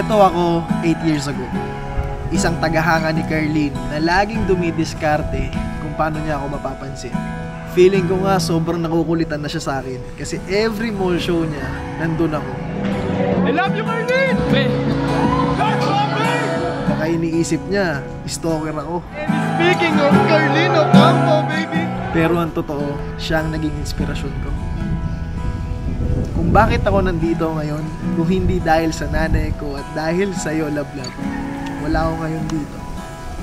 Ganito ako 8 years ago. Isang tagahanga ni Carlene na laging dumidiskarte kung paano niya ako mapapansin. Feeling ko nga sobrang nakukulitan na siya sa akin kasi every mall show niya, nandun ako. I love you, Carlene! Baka iniisip niya, stalker ako. And speaking of Carlene Ocampo, baby! Pero ang totoo, siya ang naging inspirasyon ko. Kung bakit ako nandito ngayon, kung hindi dahil sa nanay ko at dahil sa iyo, Love Love, wala ako ngayon dito.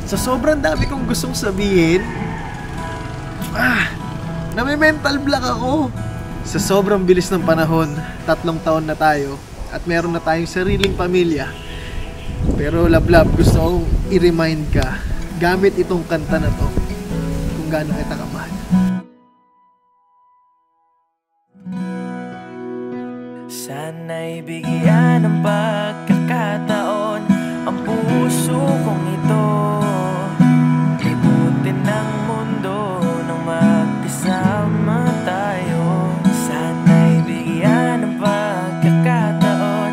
Sa sobrang dami kong gustong sabihin, na may mental block ako. Sa sobrang bilis ng panahon, 3 taon na tayo at meron na tayong sariling pamilya. Pero Love Love, gusto kong i-remind ka gamit itong kanta na to kung gaano kita kamahal. Sana'y bigyan ng pagkakataon ang puso kong ito. Libutin ng mundo nang magkasama tayo. Sana'y bigyan ng pagkakataon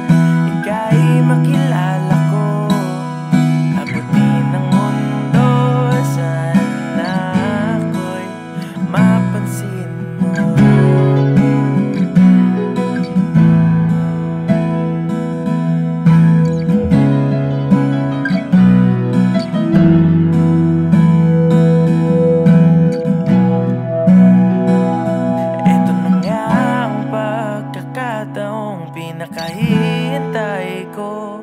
ika'y makilala ko. Abutin ng mundo, sana ako'y mapansin mo. Pinakahihintay ko,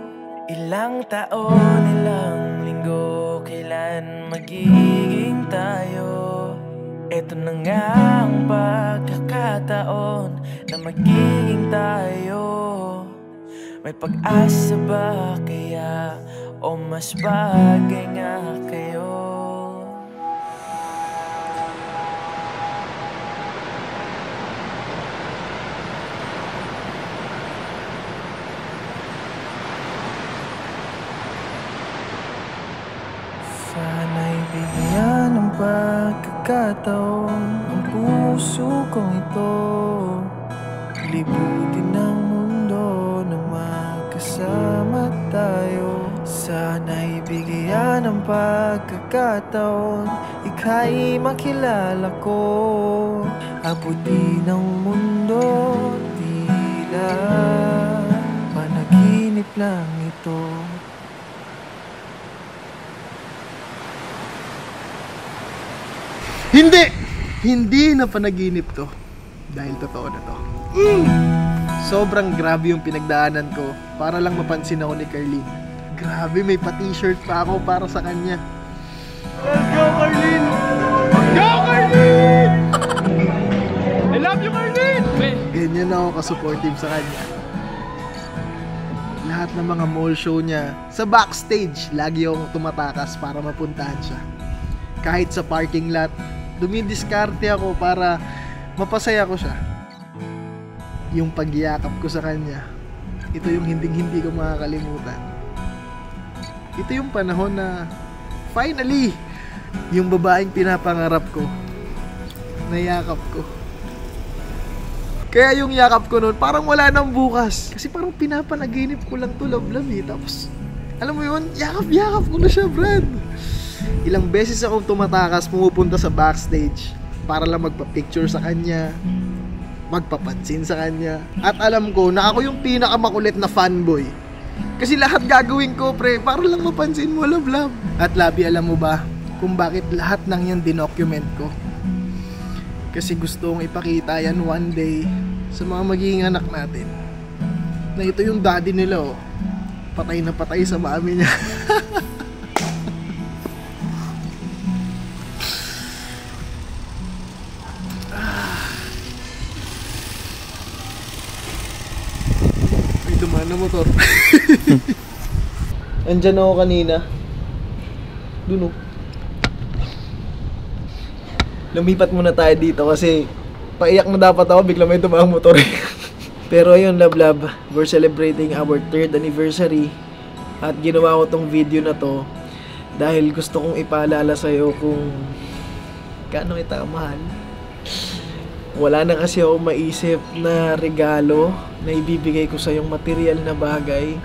ilang taon, ilang linggo, kailan magiging tayo? Ito na nga ang pagkakataon na magiging tayo. May pag-asa ba kaya o mas bagay nga kayo? Sana'y bigyan ng pagkakataon ang puso kong ito. Libutin ng mundo na magkasama tayo. Sana'y bigyan ng pagkakataon ika'y makilala ko. Abutin ng mundo, tila panaginip lang ito. Hindi na panaginip to. Dahil totoo na to. Sobrang grabe yung pinagdaanan ko para lang mapansin ako ni Carlene. Grabe, may pa-t-shirt pa ako para sa kanya. Let's go, Carlene! Let's go, Carlene! I love you, Carlene! Ganyan ako ka-supportive sa kanya. Lahat ng mga mall show niya, sa backstage, lagi akong tumatakas para mapuntahan siya. Kahit sa parking lot, dumidiskarte ako para mapasaya ko siya. Yung pagyakap ko sa kanya, ito yung hindi ko makakalimutan. Ito yung panahon na finally, yung babaeng pinapangarap ko, nayakap ko. Kaya yung yakap ko noon, parang wala nang bukas. Kasi parang pinapanaginip ko lang to, Love Love eh. Tapos, alam mo yun, yakap ko na siya, Brad. Ilang beses akong tumatakas, pumupunta sa backstage para lang magpa-picture sa kanya, magpapansin sa kanya. At alam ko na ako yung pinakamakulit na fanboy. Kasi lahat gagawin ko, pre, para lang mapansin mo, Love Love. At Labi, alam mo ba kung bakit lahat ng yan dinocument ko? Kasi gusto kong ipakita yan one day sa mga magiging anak natin na ito yung daddy nila, oh. Patay na patay sa mami niya. Dumaan na motor. Andyan ako kanina. Dun, oh. Lumipat muna tayo dito kasi paiyak na dapat ako, bigla may tumaang motor. Pero ayun, Love Love, we're celebrating our 3rd anniversary. At ginawa ko tong video na to dahil gusto kong ipaalala sa'yo kung gaano kita kamahal. Wala na kasi ako maisip na regalo na ibibigay ko sa yung material na bagay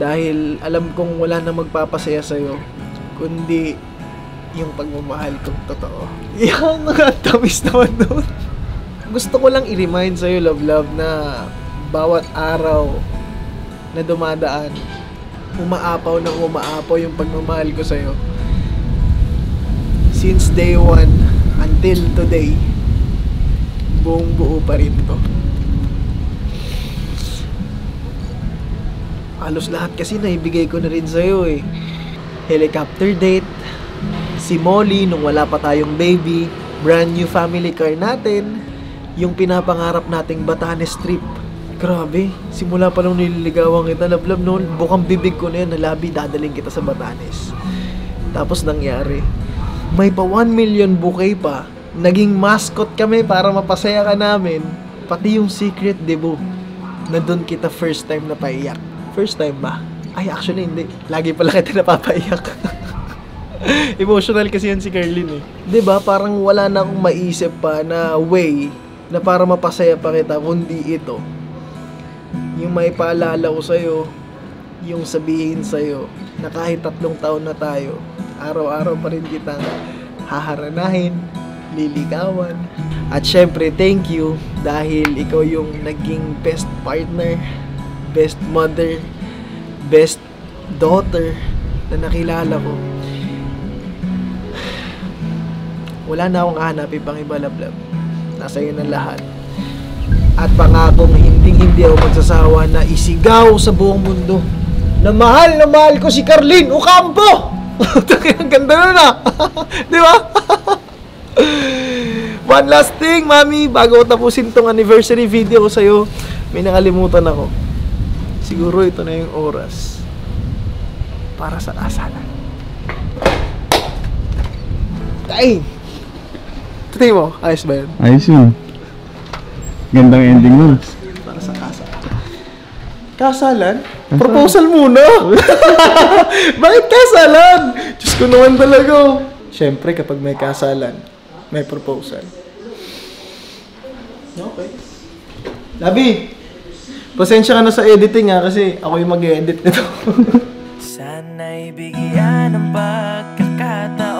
Dahil alam kong wala na magpapasaya sa'yo, kundi yung pagmamahal kong totoo. Yan, ang tamis naman doon. Gusto ko lang i-remind sa'yo, love, na bawat araw na dumadaan, umaapaw yung pagmamahal ko sa'yo. Since day one until today, buong buo pa rin to. Halos lahat kasi naibigay ko na rin sa'yo eh. Helicopter date, si Molly nung wala pa tayong baby, brand new family car natin, yung pinapangarap nating Batanes trip. Grabe, simula pa nung nililigawan kita, love noon, bukang bibig ko na yan, nalabi, dadaling kita sa Batanes. Tapos nangyari, may pa 1 million bouquet pa, naging mascot kami para mapasaya ka namin, pati yung secret debut, na doon kita first time na paiyak. First time ba? Ay, actually hindi. Lagi pala kita napapaiyak. Emotional kasi yan si Carlin eh. 'Di ba? Parang wala na akong maisip pa na way na para mapasaya pa kita kundi ito. Yung may paalala ko sa'yo, yung sabihin sa'yo na kahit 3 taon na tayo, araw-araw pa rin kitang haharanahin, liligawan. At syempre, thank you dahil ikaw yung naging best partner, best mother, best daughter na nakilala ko. Wala na akong hahanapin pang iba, love. Nasa iyo na lahat. At pangakong hindi ako magsasawa na isigaw sa buong mundo na mahal ko si Carlin Ocampo! Ang ganda nun ah! Di ba? One last thing, mami, bago ko tapusin tong anniversary video ko sa'yo, may nakalimutan ako. Siguro ito na yung oras para sa kasalan. Kain! Tingin mo, ayos ba yun? Ayos yun. Gandang ending nun. Para sa kasalan. Kasalan? Proposal muna! Bakit kasalan? Diyos ko naman talaga. Siyempre, kapag may kasalan, may proposal. Okay. Labi! Pasensya ka na sa editing ha, kasi ako yung mag-edit nito. Sana'y bigyan ng pagkakataon